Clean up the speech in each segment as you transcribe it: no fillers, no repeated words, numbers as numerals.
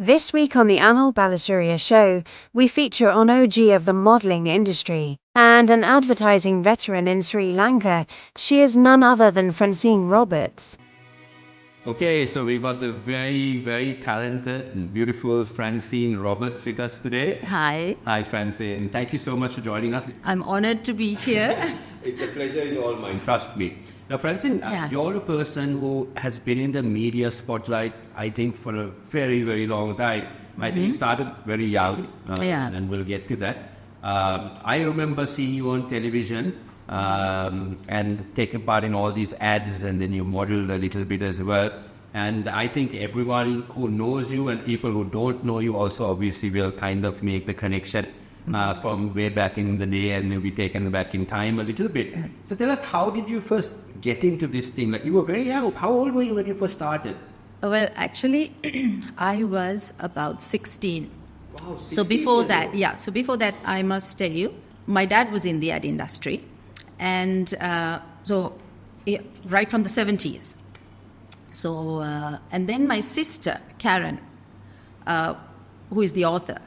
This week on the Anil Balasuriya show, we feature an OG of the modelling industry and an advertising veteran in Sri Lanka. She is none other than Francine Roberts. Okay, so we've got the very, very talented and beautiful Francine Roberts with us today. Hi. Hi, Francine. Thank you so much for joining us. I'm honored to be here. The pleasure is all mine, trust me. Now, Francine, you're a person who has been in the media spotlight, I think, for a very, very long time. I think it started very young, and we'll get to that. I remember seeing you on television and taking part in all these ads, and then you modeled a little bit as well. And I think everyone who knows you and people who don't know you also obviously will kind of make the connection from way back in the day and maybe taken back in time a little bit. So tell us, how did you first get into this thing? Like, you were very young. How old were you when you first started? Well, actually, I was about 16. Wow, 16. So before that, I must tell you, my dad was in the ad industry. And right from the 70s. So, and then my sister, Karen, who is the author,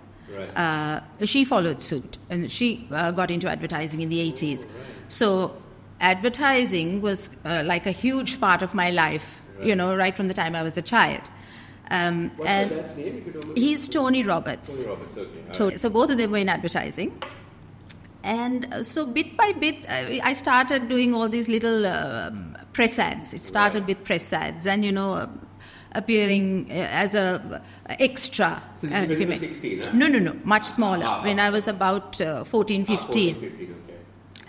she followed suit and she got into advertising in the 80s. Right. So advertising was like a huge part of my life, right from the time I was a child. What's your dad's name, if you don't mind? He's Tony Roberts. Tony Roberts, okay. So both of them were in advertising. And so bit by bit, I started doing all these little press ads. It started with press ads and, appearing as a extra. So this is when you were 16, huh? No, much smaller. When I was about 14, 15. 14, 15, okay.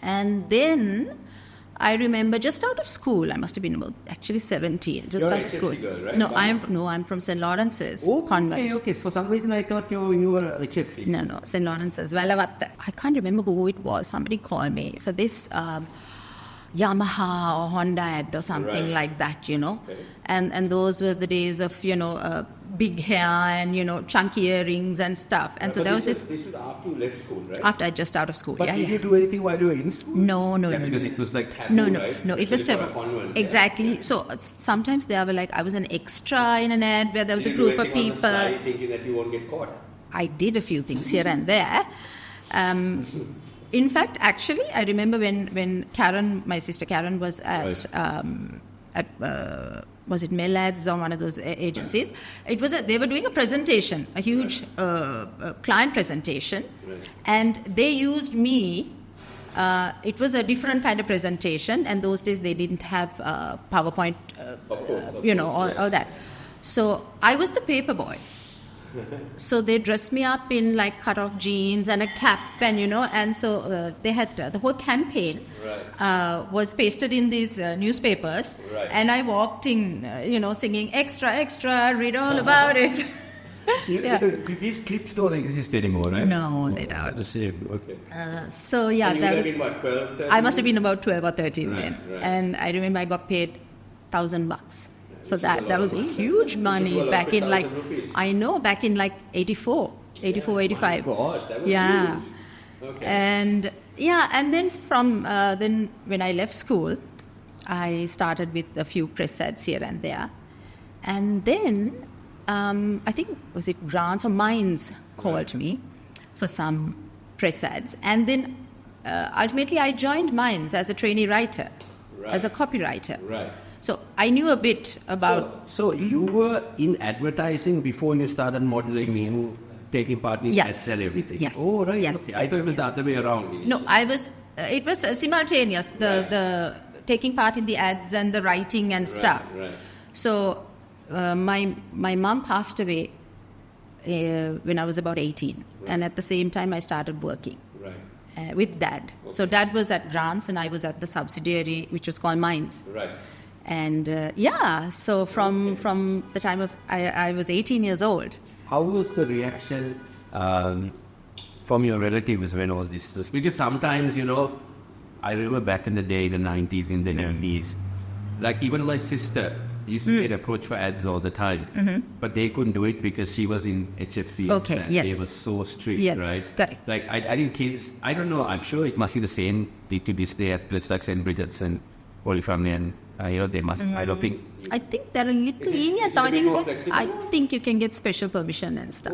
And then I remember just out of school, I must have been about actually 17, just You're out of school. Girl, right? No, I'm from St. Lawrence's convent. Okay. For some reason I thought you were a HFC. No, St. Lawrence's. Velavatta. I can't remember who it was. Somebody called me for this Yamaha or Honda ad or something like that, Okay. And those were the days of, big hair and, chunky earrings and stuff. And so there was this... This is after you left school, right? After I just out of school, But did you do anything while you were in school? No. Because it was like taboo, right? No, it was taboo. Exactly. So sometimes they were like, I was an extra in an ad where there was a group of people. On the side thinking that you won't get caught. I did a few things here and there. In fact, actually, I remember when Karen, my sister Karen, was at was it Mel Ads or one of those agencies? They were doing a presentation, a huge client presentation, and they used me. It was a different kind of presentation, and those days they didn't have PowerPoint, all that. So I was the paper boy. So they dressed me up in like cut-off jeans and a cap, and and so they had the whole campaign was pasted in these newspapers, and I walked in, singing extra, extra, read all about it. These clips don't exist anymore, right? No, they don't. The same. Okay. So and you would have been what, 12, 13? I must have been about 12 or 13 then, and I remember I got paid $1,000. For that was huge money back in like, I know, back in like 84, 85. Gosh, that was huge. Okay. And then from then when I left school, I started with a few press ads here and there. And then I think, was it Grants or Mines called me for some press ads. And then ultimately I joined Mines as a trainee writer, as a copywriter. Right. So I knew a bit about... So you were in advertising before you started modeling, taking part in ads and everything? Yes. Oh, right. Yes, okay. I thought it was the other way around. No, it was simultaneous, the taking part in the ads and the writing and stuff. Right. So my mom passed away when I was about 18. And at the same time I started working. With Dad. Okay. So Dad was at Grants and I was at the subsidiary, which was called Mines. Right. And so from the time of I was 18 years old. How was the reaction from your relatives when all this was? Because sometimes, I remember back in the day, in the 90s, in the 90s, like even my sister used to get approached for ads all the time, but they couldn't do it because she was in HFC. Okay, yes. They were so strict, yes, right? Correct. Like I think kids, I don't know, I'm sure it must be the same to this day at places like St. Bridget's and Holy Family, and they must. I don't think. I think they're a little lenient. So I think you can get special permission and stuff.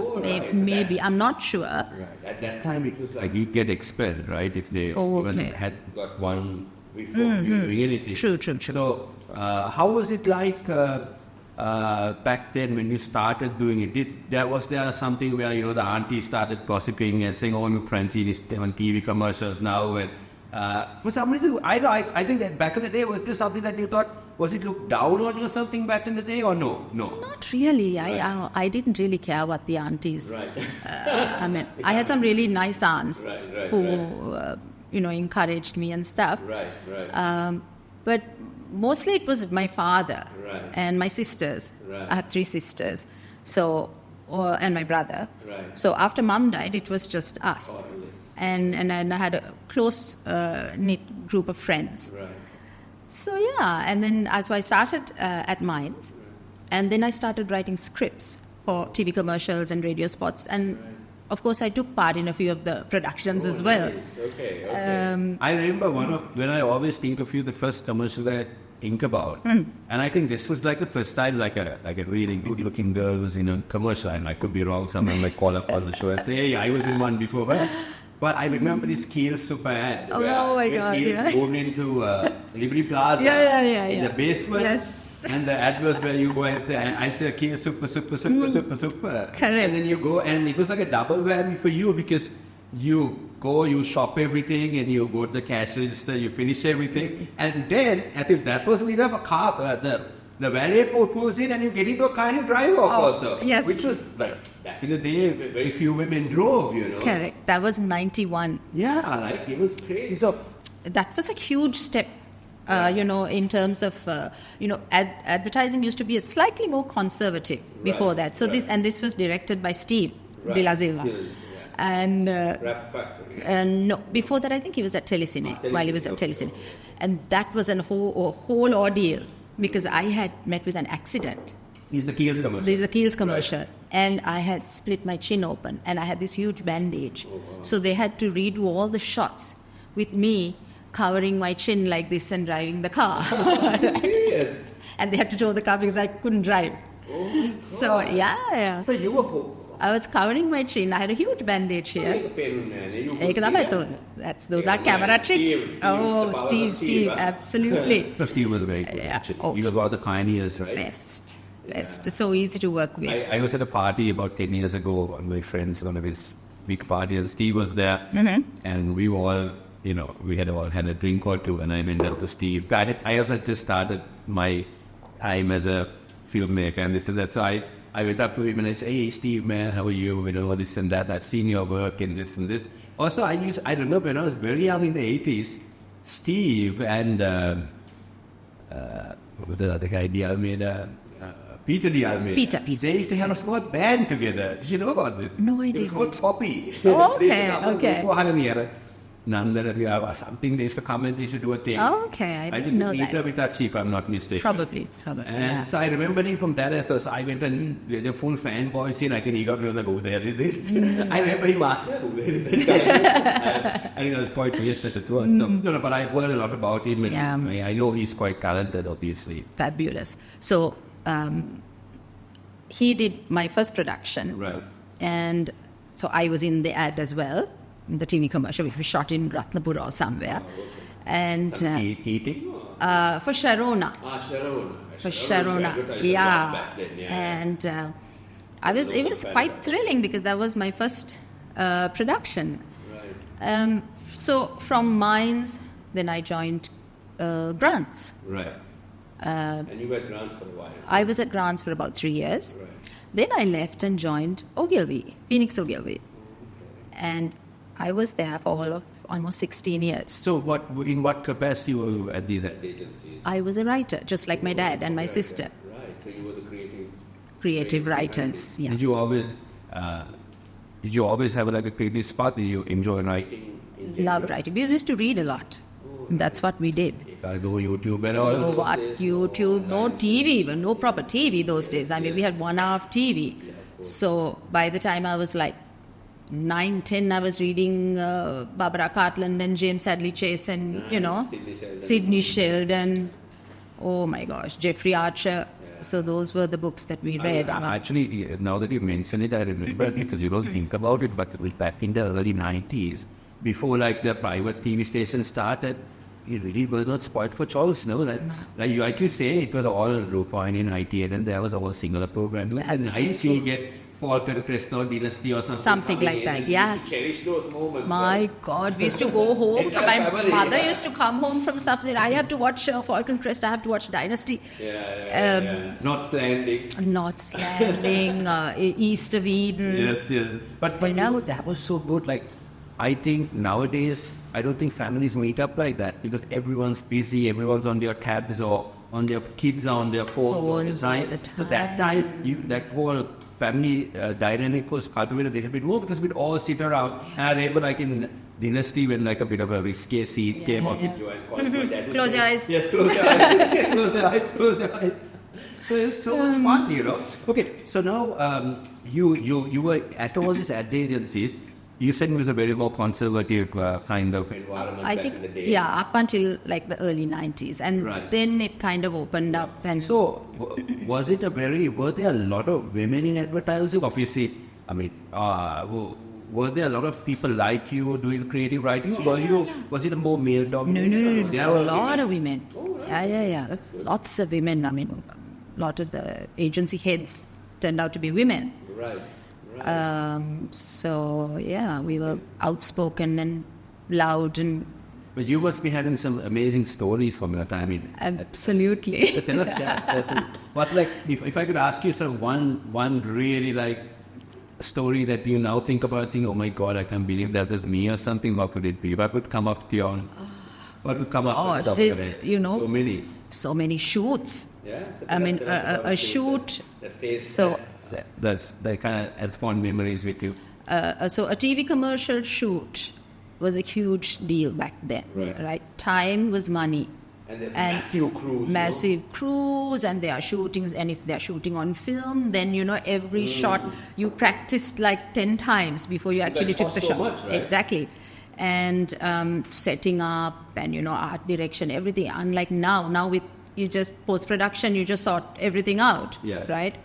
Maybe I'm not sure. Right. At that time, it was like you get expelled, right? If they even had got one before doing anything. True. So, how was it like back then when you started doing it? Was there something where the auntie started gossiping and saying, "Oh, Francine is on TV commercials now"? And for some reason, I think that back in the day, was this something that you thought? Was it looked down on you or something back in the day, or no? Not really. Right. I didn't really care what the aunties. Right. I mean, I had some really nice aunts who, encouraged me and stuff. Right. But mostly it was my father and my sisters. Right. I have 3 sisters, and my brother. Right. So after Mum died, it was just us, and I had a close knit group of friends. Right. So and then so I started at Minds, and then I started writing scripts for TV commercials and radio spots, and of course I took part in a few of the productions as well. Nice. Okay. I remember when I always think of you, the first commercial that I think about, and I think this was like the first time like a really good-looking girl was in a commercial, and I could be wrong. Someone might call up on the show and say, "Hey, I was in one before," but I remember this Keel super ad. Oh my God! Keel moved into Liberty Plaza in the basement. Yes. And the ad was where you go and I say, "Keel super." Correct. And then you go, and it was like a double whammy for you because you go, you shop everything, and you go to the cash register, you finish everything, and then as if that wasn't enough, a car, the valet pulls in, and you get into a car and you drive off also. Yes. Which was like back in the day, very few women drove, Correct. That was 91. Yeah, like it was crazy. So that was a huge step. In terms of, advertising used to be slightly more conservative before that. So this was directed by Steve De La Silva. And Rap Factory. And no, before that I think he was at Telecine, while he was at Telecine. And that was a whole ordeal because I had met with an accident. This is the Keel's commercial. Right. And I had split my chin open and I had this huge bandage. Oh, wow. So they had to redo all the shots with me covering my chin like this and driving the car. Are you serious? And they had to tow the car because I couldn't drive. Oh, so, yeah. So you were... I was covering my chin. I had a huge bandage here. So those are camera tricks. Steve, absolutely. So Steve was very good. He was one of the pioneers, right? Best. So easy to work with. I was at a party about 10 years ago. One of my friends, one of his big party, and Steve was there. And we were all, we had all had a drink or two, and I went up to Steve. I had just started my time as a filmmaker and this and that. So I went up to him and I said, "Hey, Steve, man, how are you? This and that. I've seen your work and this and this." Also, I remember when I was very young in the 80s, Steve and what was the other guy, Peter Peter. They had a small band together. Did you know about this? No, I didn't. It was called Poppy. Oh, okay. Something they used to come and they used to do a thing. Oh, okay, I didn't know that. Peter with that chief, I'm not mistaken. Probably. And so I remember him from that. So I went and the full fanboy scene. I got to go there. I remember him asking who this guy. I think it was quite weird that it was. No, but I heard a lot about him. And I know he's quite talented, obviously. Fabulous. So he did my first production. Right. And so I was in the ad as well. The TV commercial, which was shot in Ratnapur or somewhere. And for Sharona. For Sharona, yeah. And it was quite thrilling because that was my first production. Right. So from Minds, then I joined Grants. Right. And you were at Grants for a while. I was at Grants for about 3 years. Right. Then I left and joined Ogilvy, Phoenix Ogilvy. And I was there for all of almost 16 years. So in what capacity were you at these agencies? I was a writer, just like my dad and my sister. Right, so you were the creative writers, yeah. Did you always have like a creative spot? Did you enjoy writing? Loved writing. We used to read a lot. That's what we did. I go YouTube and all. Oh, what? YouTube, no TV, but no proper TV those days. I mean, we had 1 hour of TV. So by the time I was like 9, 10, I was reading Barbara Cartland and James Hadley Chase and, Sidney Sheldon. Oh my gosh, Jeffrey Archer. Yeah. So those were the books that we read. Actually, now that you mention it, I remember because you don't think about it, but back in the early 90s, before like the private TV station started, it really was not spoiled for choice, no? Like you actually say, it was all Rufine in ITN and there was all singular program. And nice you get Falcon Crestno Dynasty or something. Something like that, yeah. We used to cherish those moments. My God, we used to go home. My mother used to come home from stuff, said, I have to watch Falcon Crest, I have to watch Dynasty. Not Slanding. East of Eden. Yes. But now that was so good. Like, I think nowadays, I don't think families meet up like that because everyone's busy, everyone's on their tabs or on their kids are on their phones all the time. So that time, that whole family dynamic was cultivated a little bit more because we'd all sit around and able, like in Dynasty, when like a bit of a risky scene came out. Close your eyes. Yes, close your eyes. Close your eyes. So it's so much fun, Okay, so now you were at all these ad agencies. You said it was a very more conservative kind of environment back in the day. Yeah, up until like the early 90s. And then it kind of opened up. And so, were there a lot of women in advertising? Obviously, I mean, were there a lot of people like you doing creative writing? Was it a more male dominated? No. There were a lot of women. Yeah. Lots of women. I mean, a lot of the agency heads turned out to be women. Right. So yeah, we were outspoken and loud and. But you must be having some amazing stories from your time in. Absolutely. Tell us, what's like if I could ask you one really like story that you now think about, think, oh my God, I can't believe that was me or something. What could it be? What would come up to you? What would come up? So many shoots. Yeah. I mean, a shoot. So. That's kind of has fond memories with you. So a TV commercial shoot was a huge deal back then, right? Time was money. And there's massive crews. Massive crews, and they are shootings. And if they're shooting on film, then every shot you practiced like 10 times before you actually took the shot. Much, right? Exactly. And setting up and art direction, everything. Unlike now with you just post production, you just sort everything out, right?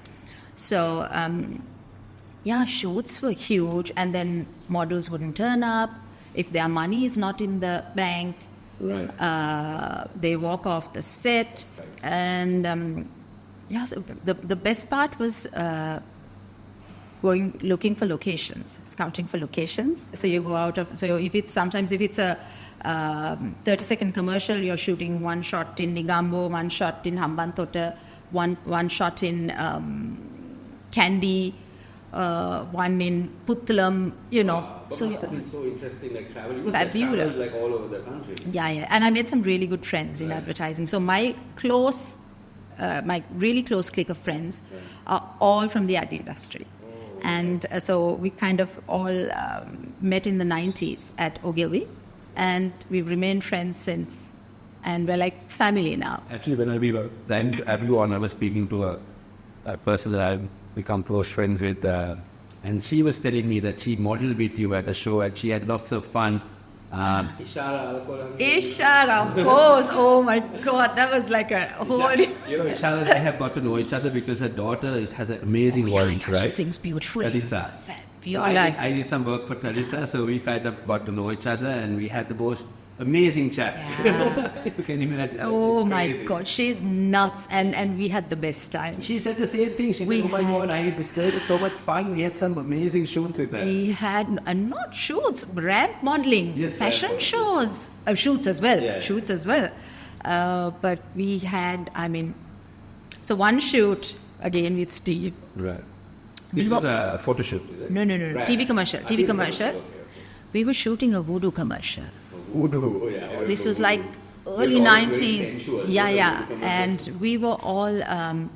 So, shoots were huge, and then models wouldn't turn up. If their money is not in the bank, they walk off the set. And, so the best part was looking for locations, scouting for locations. So you go out of, if it's a 30-second commercial, you're shooting one shot in Negombo, one shot in Hambantota, one shot in Kandy, one in Puttalam, So it's so interesting, like traveling. Fabulous. Like all over the country. Yeah. And I made some really good friends in advertising. So my really close clique of friends are all from the ad industry. And so we kind of all met in the 90s at Ogilvy, and we've remained friends since. And we're like family now. Actually, when we were everyone, I was speaking to a person that I've become close friends with, and she was telling me that she modeled with you at a show and she had lots of fun. Ishara, of course. Oh my God, that was like a whole. Ishara and I have got to know each other because her daughter has an amazing voice, right? She sings beautifully. Talisa. Fabulous. I did some work for Talisa, so we kind of got to know each other and we had the most amazing chats. Yeah. You can imagine. Oh my God, she's nuts, and we had the best time. She said the same thing. She said, "Oh my God, it was so much fun. We had some amazing shoots with her." We had not shoots, ramp modeling, fashion shows, shoots as well. Shoots as well. But we had, so one shoot again with Steve. Right. This was a photo shoot. No. Right. TV commercial. Okay. We were shooting a voodoo commercial. This was like early 90s. Yeah. And we were all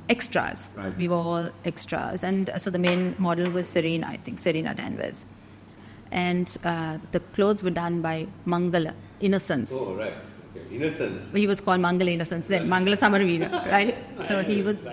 extras. Right. We were all extras. And so the main model was Serena Danvers. And the clothes were done by Mangala, Innocence. Oh, right. Innocence. He was called Mangal Innocence then, Mangala Samarveera, right? So he was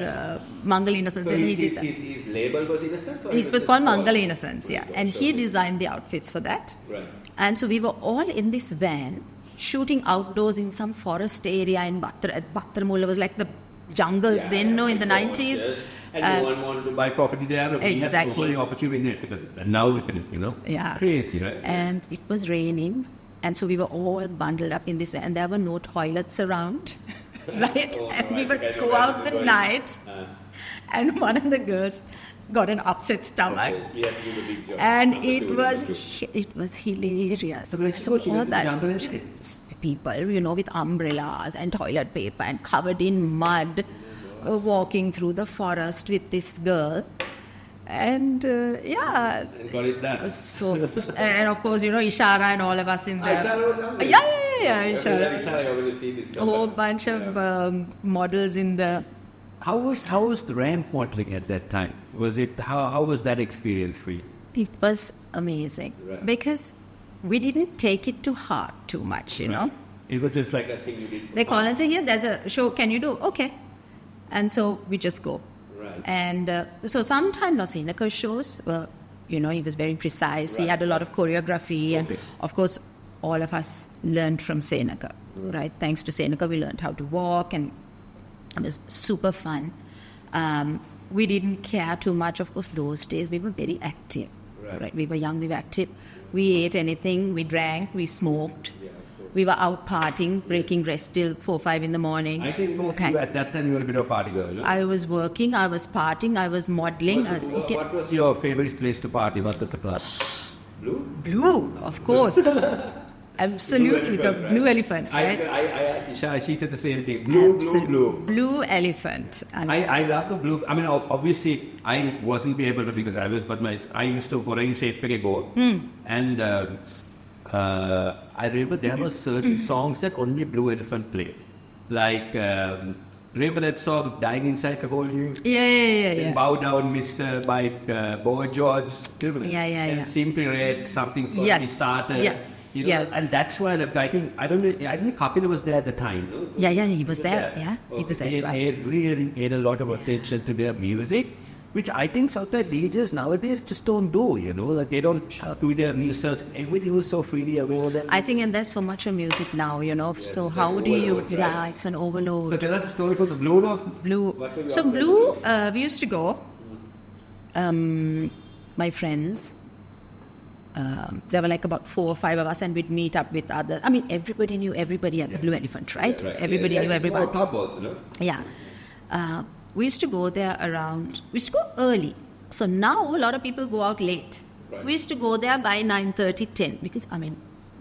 Mangal Innocence. So Then he did that. his label was Innocence? Or It was called Mangal Innocence, yeah. And he designed the outfits for that. Right. And so we were all in this van shooting outdoors in some forest area in Battarmula. Was like the jungles then, in the 90s. Yes. And no one wanted to buy property there. We had so many opportunities. And now we can, Yeah. crazy, right? And it was raining. And so we were all bundled up in this van. And there were no toilets around, right? And we were throughout the night. And one of the girls got an upset stomach. And it was hilarious. So all that people, with umbrellas and toilet paper and covered in mud, walking through the forest with this girl. And And got it done. so, and of course, Ishara and all of us in there. Ishara was there? Yeah, Ishara. Ishara, I always see this. A whole bunch of models in the. How was the ramp modeling at that time? Was it how was that experience for you? It was amazing because we didn't take it to heart too much, It was just like a thing you did. They call and say, "Here, there's a show. Can you do?" Okay, and so we just go. Right. And so sometimes Seneka's shows were, he was very precise. He had a lot of choreography, and of course, all of us learned from Seneka. Right? Thanks to Seneka, we learned how to walk, and it was super fun. We didn't care too much. Of course, those days we were very active. Right? We were young, we were active. We ate anything, we drank, we smoked. We were out partying, breaking rest till 4, 5 in the morning. I think at that time you were a bit of a party girl. No? I was working, I was partying, I was modeling. What was your favorite place to party? What was the club? Blue, of course. Absolutely, the Blue Elephant, right? I asked Isha, she said the same thing. Blue. Blue Elephant. I love the blue. I mean, obviously, I wasn't be able to because I used to go in shape go. And I remember there were certain songs that only Blue Elephant played. Like, remember that song, Dying Inside the Hole You? Yeah. Bow Down, Mr. by Boy George. Yeah. And Simply Red, Something's Got to Be Started. Yes. And that's why I think Kapil was there at the time. No? Yeah, he was there. Yeah, he was there. They really paid a lot of attention to their music, which I think Southside DJs nowadays just don't do, like they don't do their research. Everything was so freely available. I think, and there's so much of music now, Yes, so how do you, right? It's an overload. So tell us a story for the Blue Blue. So Blue, we used to go, my friends, there were like about 4 or 5 of us, and we'd meet up with others. I mean, everybody knew everybody at the Blue Elephant, right? Everybody knew everybody. Club also, Yeah. We used to go there we used to go early. So now a lot of people go out late. Right. We used to go there by 9:30, 10, because,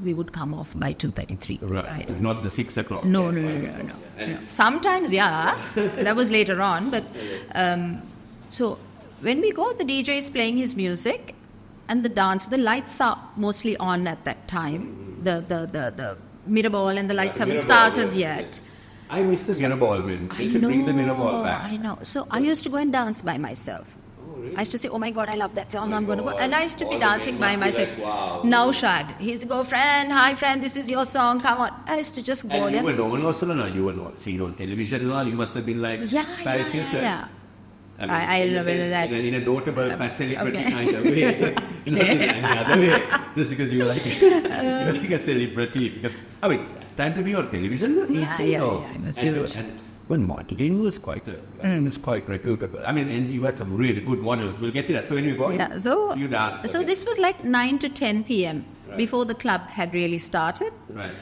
we would come off by 2:33. Right. Not the 6 o'clock. No. Sometimes, that was later on. But so when we go, the DJ is playing his music, and the lights are mostly on at that time. The mirror ball and the lights haven't started yet. I miss the mirror ball, man. They should bring the mirror ball back. I know. So I used to go and dance by myself. Oh, really? I used to say, "Oh my God, I love that song. I'm going to go." And I used to be dancing by myself. Like, wow. Naushad, he used to go, "Hi friend, this is your song. Come on." I used to just go and there. You were known also, no? You were not seen on television and all. You must have been like Yeah. I remember that. In a notable celebrity kind of way. Not in any other way. Just because you were like, you're like a celebrity. Because, time to be on television. And when modeling was quite reputable. And you had some really good models. We'll get to that. So when you got you danced. So this was like 9 to 10 p.m. before the club had really started. Right.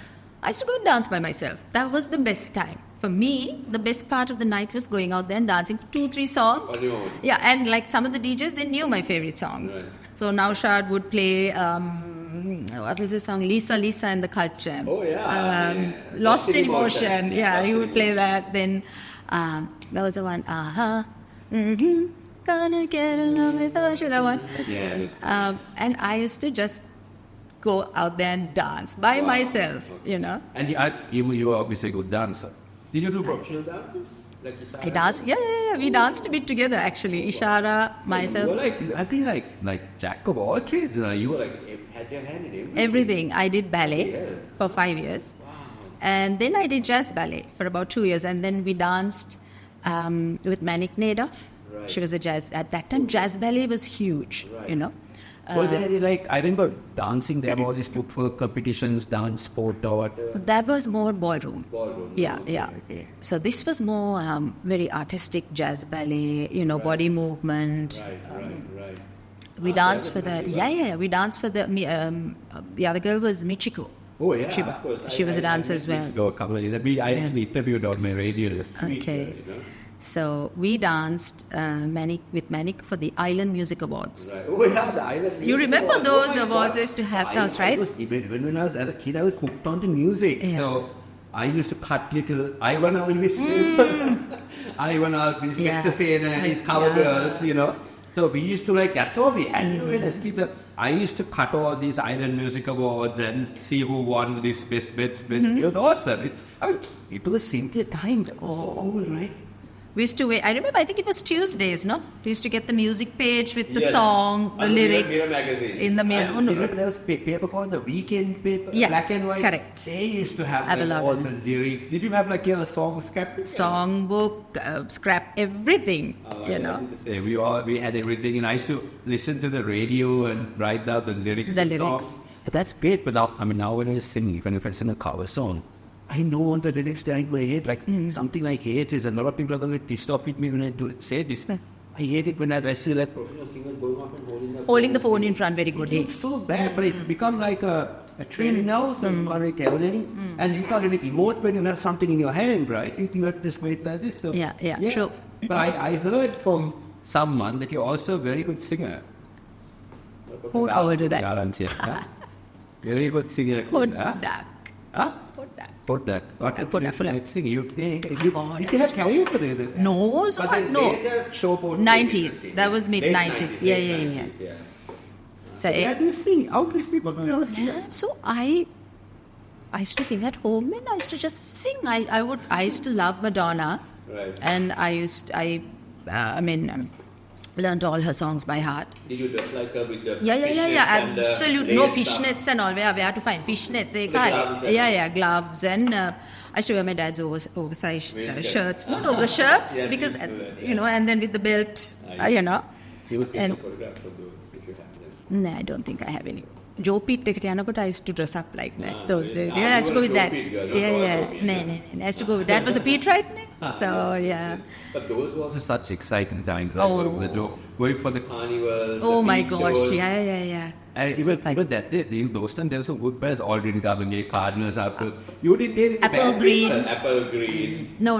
I used to go and dance by myself. That was the best time. For me, the best part of the night was going out there and dancing 2-3 songs. On your own. Yeah, and like some of the DJs, they knew my favorite songs. Right. So Naushad would play, what was his song? Lisa and the Cult Jam. Oh, yeah. Lost in Emotion. Yeah, he would play that. Then that was the one, gonna get along with you, that one. Yeah. And I used to just go out there and dance by myself, And you were obviously a good dancer. Did you do professional dancing? Like I danced. Yeah. We danced a bit together, actually. Ishara, myself. You were I think like jack of all trades. You were had your hand in everything. Everything. I did ballet for 5 years. Wow. And then I did jazz ballet for about 2 years. And then we danced with Manik Nadoff. Right. She was a jazz, at that time, jazz ballet was huge, you know. Well, I remember dancing, there were all these book for competitions, dance, sport, or whatever. That was more ballroom. Ballroom. Yeah, Okay, yeah. okay. So this was more very artistic jazz ballet, you know, body movement. Right. We danced for the, we danced for the other girl was Michiko. Oh, yeah, She, of course. she was a dancer as well. Go a couple of years. I actually interviewed on my radio. Okay. So we danced with Manik for the Island Music Awards. Right. Oh, yeah, the Island. You remember those my awards? God. I used to have those, right? When I was as a kid, I was hooked on the music. Yeah. So I used to cut little Ivan Alvis. Ivan Alvis, Yeah. get the scene and his cover girls, you know. So we used to that's all we had to do as kids. I used to cut all these Island Music Awards and see who won this best. It was awesome. It was simply timed. All right. We used to wait. I remember, I think it was Tuesdays, no? We used to get the music page with the Yes. song, the On the lyrics. Mirror magazine. In the Mirror. I remember there was paper called the Weekend paper, Yes, black and white. correct. They used to have, Have a lot all of the lyrics. Did you have a song scrap? Songbook, scrap, everything, you know. We had everything, and I used to listen to the radio and write down the lyrics. The of lyrics. songs. But that's great. But now when I sing, even if I sing a cover song, I know all the lyrics there in my head. Something I hate is a lot of people are going to get pissed off with me when I say this. I hate it when I see professional singers going up and Holding the phone in front very good. It looks so bad, but it's become like a trend now, so you can't really tell anything. And you can't really emote when you have something in your hand, right? You have this weight like this. So, Yeah, true. But I heard from someone that you're also a very good singer. Who told you that? Yeah. Very good singer. Kodak. Huh? Kodak. Kodak. What a Kodak. different singer. You God, have career for this. No, so But then no. later show about 90s. That was mid late 90s. Yeah. So, How do you sing? How do you speak? so I used to sing at home, and I used to just sing. I used to love Madonna, Right. and learned all her songs by heart. Did you dress like her with the Yeah, absolutely. No fishnets and all. We had to find fishnets. Gloves and I used to wear my dad's oversized shirts. Not over shirts, Yes, because, you used to do that, you know, and then with the belt, you know. He would take And- some photographs of those if you have them. No, I don't think I have any. Joe Pete but I used to dress up like that those yeah. days. Ah, Yeah, I used to you go were with a that. Joe Pete girl, not Yeah. all Joe Pete. No. I used to go with that. Was a Pete, right? So, yeah. But those were also such exciting times. Oh. Going for the carnivals. Oh the my beach gosh. shows. Yeah. And even that day, in those times, there were some good bands already coming, Cardinals, Apple. You didn't hear any Apple bad Green. people. Apple Green. No.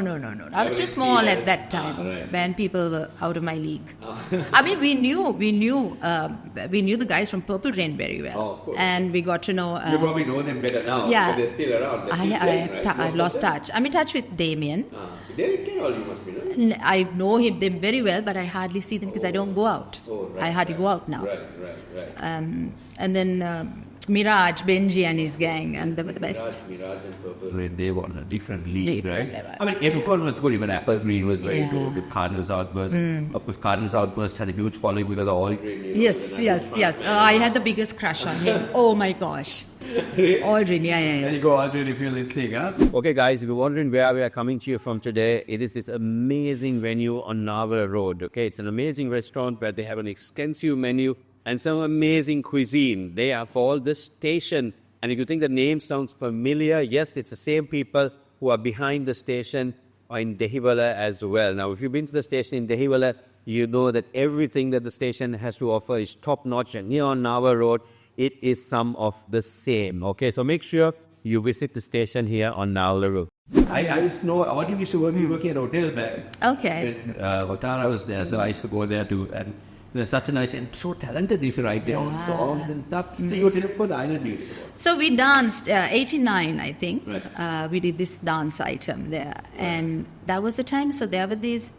I was too small at that time right. when people were out of my league. I mean, we knew the guys from Purple Rain very well, Oh, of course. and we got to know. You probably know them better now. Yeah. But they're still around. They're still playing, right? I've lost touch. I'm in touch with Damien. Derek Carroll, you must be, no? I know them very well, but I hardly see them because I don't go out. Oh, right, I hardly go out now. Right. And then Miraj, Benji and his gang, and they were the best. Miraj and Purple Rain, they were on a different league, Different right? level. I mean, everyone was good. Even Apple Green was very Yeah. good. With Cardinals Outburst. Of course, Cardinals Outburst had a huge following because of all green. Yes. I had the biggest crush on him. Oh my gosh. Aldrin, yeah. There you go, Aldrin, if you're listening, huh? Okay, guys, if you're wondering where we are coming to you from today, it is this amazing venue on Navar Road. Okay, it's an amazing restaurant where they have an extensive menu and some amazing cuisine. They are for the station. And if you think the name sounds familiar, yes, it's the same people who are behind the station or in Dehiwala as well. Now, if you've been to the station in Dehiwala, you know that everything that the station has to offer is top-notch. And here on Navar Road, it is some of the same. Okay, so make sure you visit the station here on Navar Road. I used to know, Audrey used to work at hotel back. Okay. When Otara was there, so I used to go there too. And they're such a nice and so talented if you write their own songs and stuff. So you would for the island music. So we danced 89, I think. Right. We did this dance item there, and that was the time. So there were these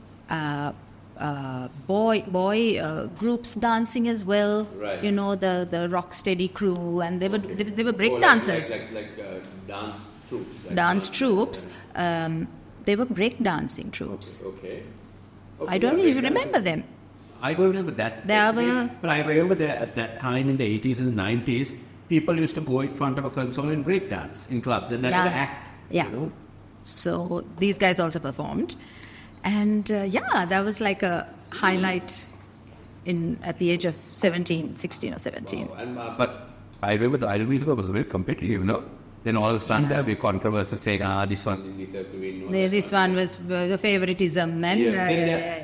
boy groups dancing as well. Right. You know, the Rocksteady crew, and they were break dancers. Like dance troops. Dance troops. They were break dancing troops. Okay. I don't know if you remember them. I don't remember that. There were- But I remember that at that time in the 80s and 90s, people used to go in front of a console and break dance in clubs. And that was Yeah. an act. Yeah. You know? So these guys also performed. And that was like a highlight at the age of 16 or 17. Wow. And, but I remember the Idol musical was very competitive, you know. Then all of a sudden there will be controversy saying, this one didn't deserve to win. This one was the favoritism. And,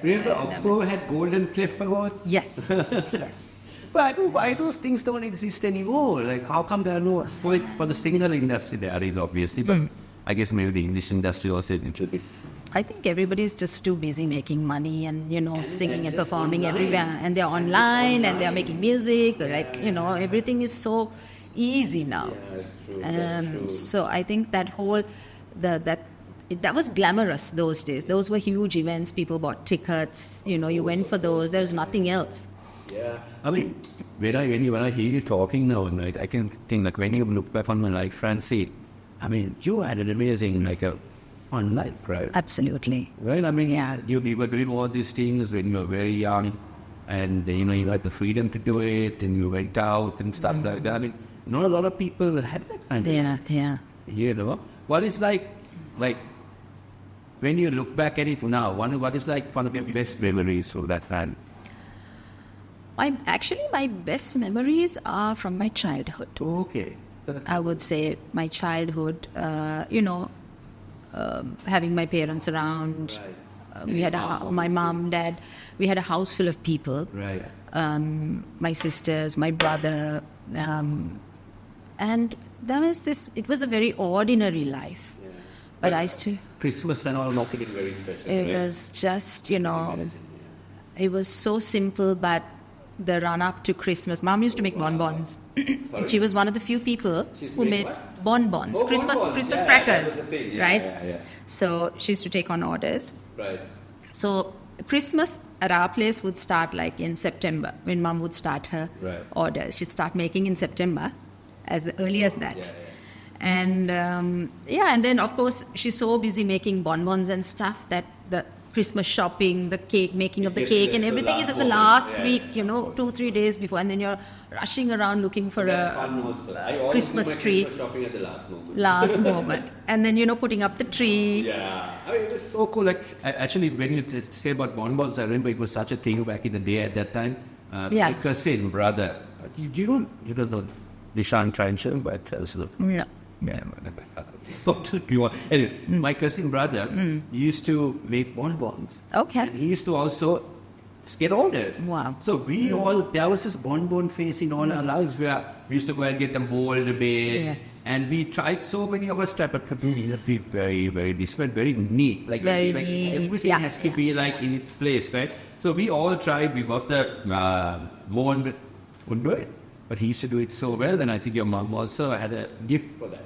remember, Oppo had Golden Cliff Award? Yes, yes. But why those things don't exist anymore? Like, how come there are no... Well, for the singer industry, there is obviously, but I guess maybe the English industry also a little bit. I think everybody's just too busy making money and singing and performing everywhere. And they're online and they're making music. Everything is so easy now. Yeah, that's true. So I think that whole... That was glamorous those days. Those were huge events. People bought tickets. You went for those. There was nothing else. Yeah. I mean, when I hear you talking now, right, I can think like when you look back on my life, Francine, I mean, you had an amazing, fun life, right? Absolutely. Right? I mean, you were doing all these things when you were very young, and, you had the freedom to do it, and you went out and stuff like that. I mean, not a lot of people had that kind of... Yeah. What is like, when you look back at it now, what is like one of your best memories of that time? My best memories are from my childhood. Okay. I would say my childhood, having my parents around. Right. We had my mom, dad. We had a house full of people. Right. My sisters, my brother. And there was this, it was a very ordinary life. Yeah. But I still... Christmas and all making it very special. It was just, it was so simple, but the run-up to Christmas, Mom used to make bonbons. She was one of the few people who made bonbons, Christmas crackers, right? Yeah. So she used to take on orders. Right. So Christmas at our place would start like in September, when Mom would start her orders. She'd start making in September, as early as that. Yeah. And and then of course she's so busy making bonbons and stuff that the Christmas shopping, the cake, making of the cake and everything is at the last week, 2-3 days before, and then you're rushing around looking for a Christmas tree. Christmas shopping at the last moment. Last moment. And then, putting up the tree. Yeah. I mean, it was so cool. Like, actually, when you say about bonbons, I remember it was such a thing back in the day at that time. My cousin, brother. You don't know Dishan Tranchal, but No. Yeah. Anyway, my cousin brother used to make bonbons. Okay. And he used to also get orders. Wow. So we all, there was this bonbon phase in all our lives where we used to go and get them boiled a bit. Yes. And we tried so many of us type, but we be very, very different, very neat. Very neat. Everything has to be in its place, right? So we all tried. We got the mold, wouldn't do it. But he used to do it so well, and I think your mom also had a gift for that,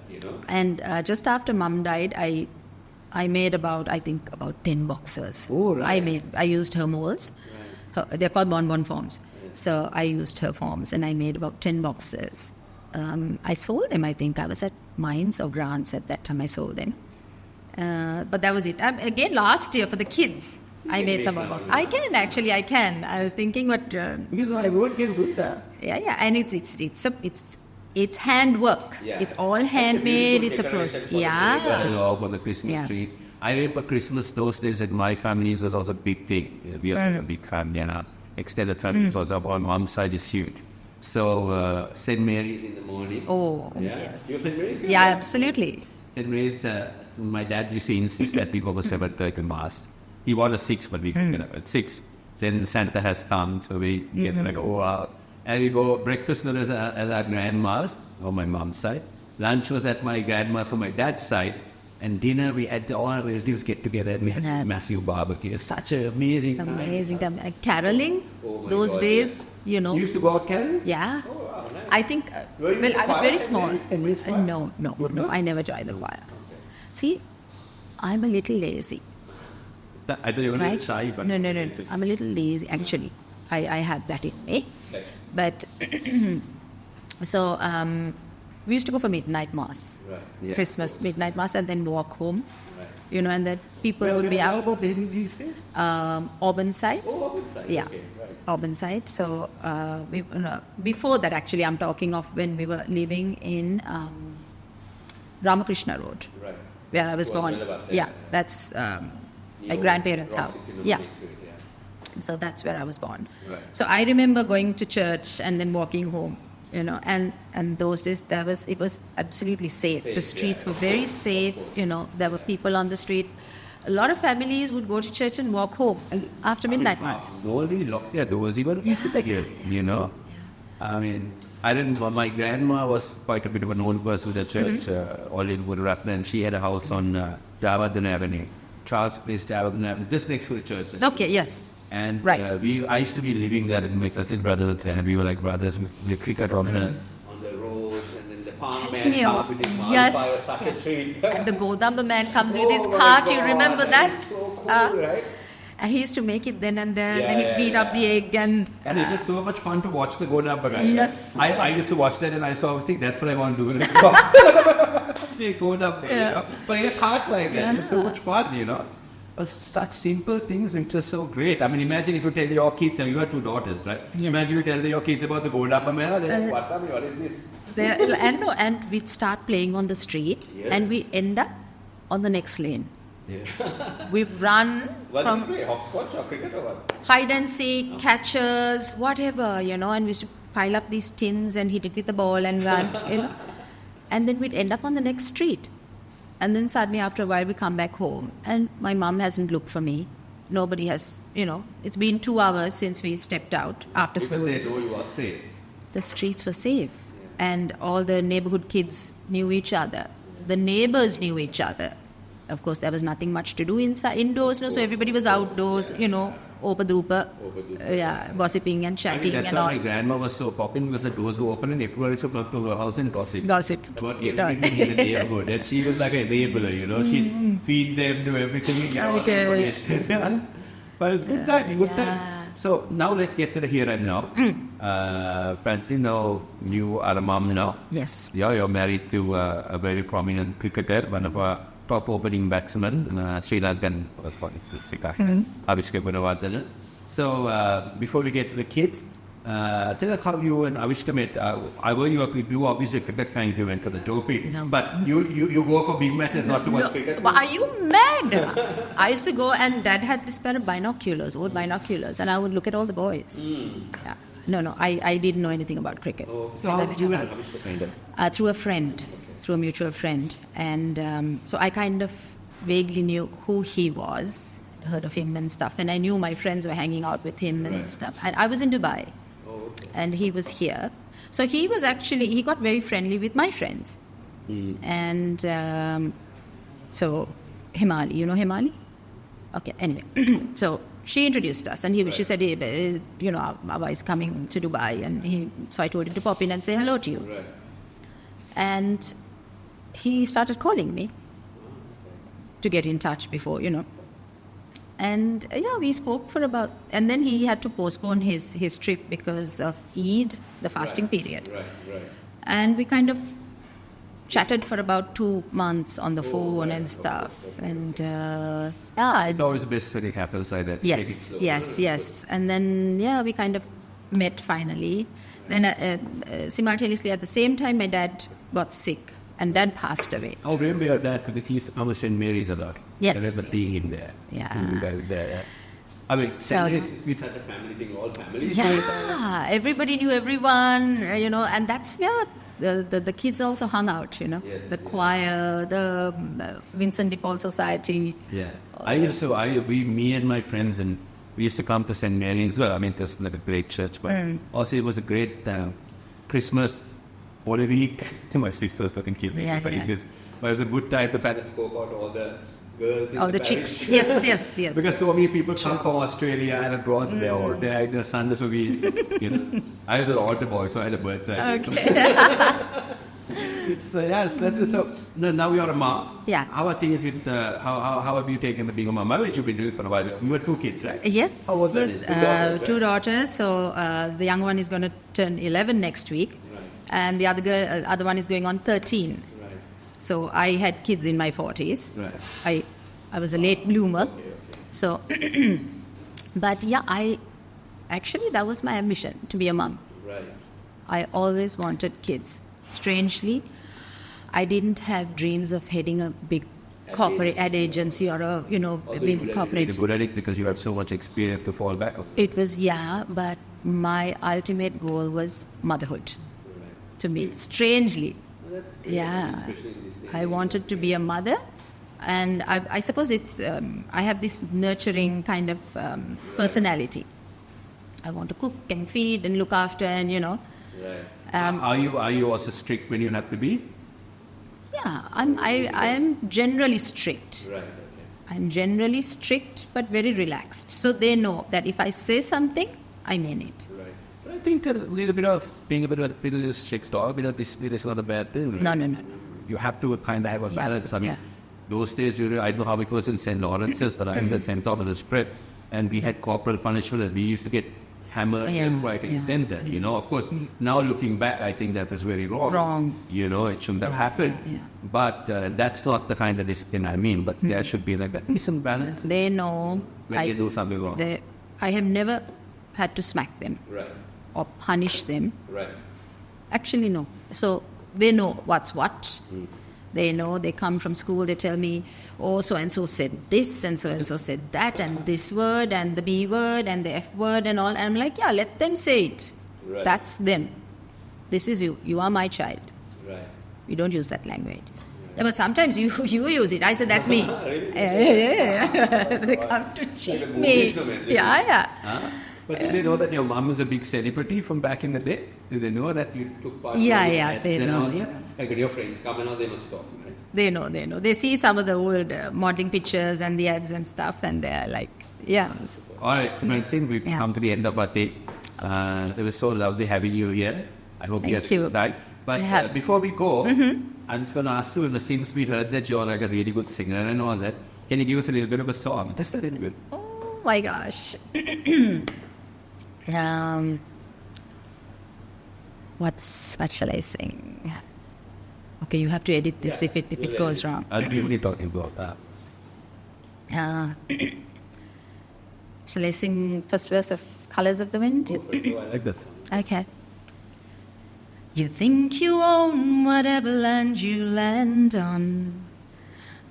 And just after Mom died, I made about 10 boxes. Oh, right. I used her molds. They're called bonbon forms. So I used her forms, and I made about 10 boxes. I sold them, I think. I was at Mines or Grants at that time. I sold them. But that was it. Again, last year for the kids, I made some bonbons. I can. I was thinking, but because everyone can do that. Yeah, and it's handwork. Yeah. It's all handmade. It's a process. For the Christmas tree. I remember Christmas those days at my family was also a big thing. We are a big family, and extended family was also on mom's side is huge. So St. Mary's in the morning. Oh, yeah. yes. You St. Mary's? Yeah, absolutely. St. Mary's. My dad used to insist that we go for 7:30 mass. He wanted 6, but we get up at 6. Then Santa has come, so we get and we go breakfast was at our grandma's on my mom's side. Lunch was at my grandma's on my dad's side. And dinner, we had all our relatives get together and we had a massive barbecue. Such an amazing time. Caroling, those days, You used to go out caroling? Yeah. Oh, wow, nice. I think, I was very small. No, I never joined the choir. Okay. See, I'm a little lazy. I thought you were a little shy, but... No. I'm a little lazy, actually. I have that in me. Okay. But, so, we used to go for midnight mass. Right. Yeah. Christmas, midnight mass, and then walk home. Right. And then people would be out. How about these days? Auburn side. Oh, Auburn side. Yeah. Okay, right. Auburn side. So, before that, actually, I'm talking of when we were living in Ramakrishna Road. Right. where I was born. Yeah, that's my grandparents' house. Yeah. So that's where I was born. Right. So I remember going to church and then walking home, and those days it was absolutely safe. The streets were very safe, there were people on the street. A lot of families would go to church and walk home after midnight mass. Nobody locked their doors, even here, I mean, I didn't know. My grandma was quite a bit of a known person with the church, all in Woodratna, and she had a house on Javardhan Avenue, Charles Place, Javardhan Avenue, just next to the church. Okay, yes. And right. I used to be living there with my cousin brothers, and we were like brothers. We cricket on the roads, and then the farm man comes with his yes. And the Godamba man comes with his cart. You remember that? So cool, right? And he used to make it then and there. Then he'd beat up the egg and it was so much fun to watch the Godamba guy. Yes. I used to watch that, and I saw. I think that's what I want to do when I grow up. Godamba, but in a cart like that, it was so much fun, Such simple things, which are so great. I mean, imagine if you tell your kids, and you have 2 daughters, right? Yes. Imagine you tell your kids about the Godamba Mela, then what is this? And we'd start playing on the street, and we end up on the next lane. Yeah. We've run from play hopscotch or cricket or what? hide and seek, catchers, whatever, and we used to pile up these tins and hit it with the ball and run, And then we'd end up on the next street. And then suddenly after a while we come back home and my mom hasn't looked for me. Nobody has, it's been 2 hours since we stepped out after school. Because they know you are safe. The streets were safe and all the neighborhood kids knew each other. The neighbors knew each other. Of course, there was nothing much to do indoors, so everybody was outdoors, opa-doopa, gossiping and chatting that's and why all. my grandma was so popping because the doors were open and everybody used to come to her house and gossip. About everything in the neighborhood. And she was like a enabler, She'd feed them, do everything. Okay. But it was good time, So now let's get to the here and now. Francine, you are a mom now. Yes. You're married to a very prominent cricketer, one of our top opening batsmen, Sri Lankan, Avishka Gunawardana. So before we get to the kids, tell us how you and Avishka met. You were obviously a cricket fan if you went to the trophy, but you go for big matches, not to watch cricket. Are you mad? I used to go and Dad had this pair of binoculars, old binoculars, and I would look at all the boys. Yeah. No, I didn't know anything about cricket. So how did you met Avishka? Through a friend. Through a mutual friend, and so I kind of vaguely knew who he was, heard of him and stuff, and I knew my friends were hanging out with him and stuff. And I was in Dubai, and he was here, so he got very friendly with my friends, and so Himali, you know Himali? Okay, anyway, so she introduced us, and she said, hey, Abba is coming to Dubai, and so I told him to pop in and say hello to you, and he started calling me to get in touch before, And we spoke for and then he had to postpone his trip because of Eid, the fasting period. Right. And we kind of chatted for about 2 months on the phone and stuff. And it's always the best when it happens like that. Yes. And then, we kind of met finally. Then simultaneously at the same time, my dad got sick. And Dad passed away. I remember your dad because he used to come to St. Mary's a lot. Yes. I remember seeing him there. Yeah. I mean, St. Mary's is such a family thing, all families. Yeah, everybody knew everyone, and that's where the kids also hung out, the choir, the Vincent de Paul Society. Yeah. Me and my friends, and we used to come to St. Mary's as well. I mean, it was like a great church, but also it was a great Christmas. For a week, my sisters were kidding me. But it was a good time to kind of scope out all the girls. All the chicks. Yes. Because so many people come from Australia and abroad. They're all there. The Sunday, so I was an altar boy, so I had a bird side. Okay. So that's it. So now you're a mom. Yeah. How are things with how have you taken the being a mom? I mean, you've been doing it for a while. You were 2 kids, right? Yes. How was that? 2 daughters. So the young one is going to turn 11 next week. And the other one is going on 13. Right. So I had kids in my 40s. Right. I was a late bloomer. Okay. So, but actually that was my ambition, to be a mom. Right. I always wanted kids. Strangely, I didn't have dreams of heading a big corporate ad agency or a, corporate. You're good at it because you have so much experience to fall back on. It was, but my ultimate goal was motherhood to me, strangely. I wanted to be a mother, and I suppose it's, I have this nurturing kind of personality. I want to cook and feed and look after and, Are you also strict when you have to be? Yeah, I am generally strict. Right. Okay. I'm generally strict but very relaxed. So they know that if I say something, I mean it. Right. But I think that a little bit of being a bit of a strict or a bit of discipline is not a bad thing. Right? No. You have to kind of have a balance. I mean, those days, I don't know how it was in St. Lawrence's, but I'm at St. Thomas Spread, and we had corporal punishment, and we used to get hammered right in the center. Of course, now looking back, I think that was very wrong. It shouldn't have happened. Yeah. But that's not the kind of discipline I mean. But there should be like a decent balance. They know when they do something wrong. I have never had to smack them or punish them. Right. Actually, no. So they know what's what. They know, they come from school, they tell me, oh, so-and-so said this, and so-and-so said that, and this word, and the B word, and the F word, and all. And I'm like, let them say it. Right. That's them. This is you. You are my child. Right. You don't use that language. Yeah, but sometimes you use it. I said, that's me. Yeah. They come to cheat me. Yeah. Huh? But did they know that your mom is a big celebrity from back in the day? Did they know that you took part? They know. Like your friends come and all, they must talk, right? They know. They see some of the old modeling pictures and the ads and stuff, and they're like, All right, Francine, we've come to the end of our day. It was so lovely having you here. I hope you had a good time. But before we go, I'm just going to ask you, since we heard that you're like a really good singer and all that, can you give us a little bit of a song? Just a little bit. Oh my gosh. What shall I sing? Okay, you have to edit this if it goes wrong. I'll be only talking about that. Shall I sing first verse of Colors of the Wind? I like this. Okay. You think you own whatever land you land on.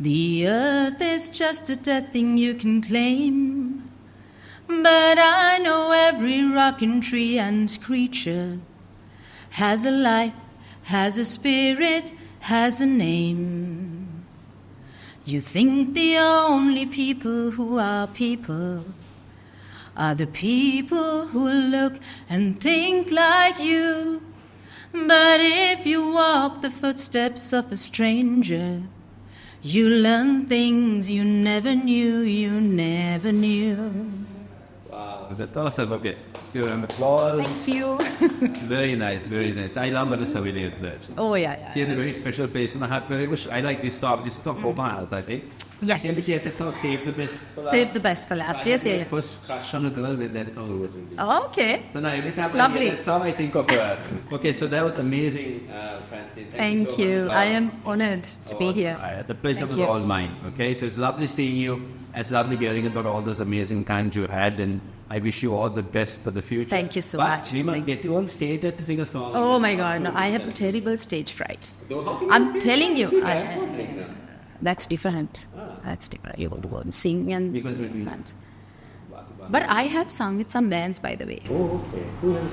The earth is just a dead thing you can claim. But I know every rock and tree and creature has a life, has a spirit, has a name. You think the only people who are people are the people who look and think like you. But if you walk the footsteps of a stranger, you learn things you never knew. Wow, that's awesome. Okay, give an applause. Thank you. Very nice, very nice. I love Balasuriya. Oh, yeah. She has a very special place in my heart. Very much. I like this song. This song for miles, I think. Yes. Save the best for last. Save the best for last. Yes. First crush on a girl with that song was released. Oh, okay. So now every time Lovely. I hear that song, I think of her. Okay, so that was amazing, Francine. Thank so you. much. I am honored to be here. The pleasure Thank was you. all mine. Okay, so it's lovely seeing you. It's lovely hearing about all those amazing times you had, and I wish you all the best for the future. Thank you so but much. We must get you on stage to sing a song. Oh my God! No, I have terrible stage fright. I'm telling you. That's different. That's different. You want to go and sing and because when we can't. But I have sung with some bands, by the way. Oh, okay. Who else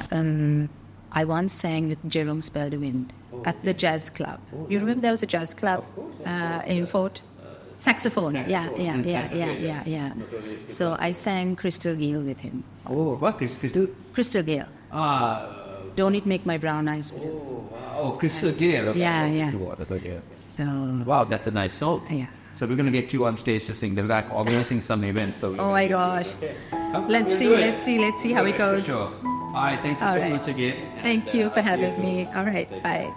sang? I once sang with Jerome Speldewind at the jazz club. You remember there was a jazz club in Fort? Saxophone. Yeah. So I sang Crystal Gale with him. Oh, what is Crystal? Crystal Gale. Don't it make my brown eyes blue? Oh, Crystal Gale. Okay. Yeah. Okay. So. Wow, that's a nice song. Yeah. So we're going to get you on stage to sing. They're like organizing some event. So oh my gosh. Let's see how it goes. Sure. All right, thank you so much again. Thank you for having me. All right, bye.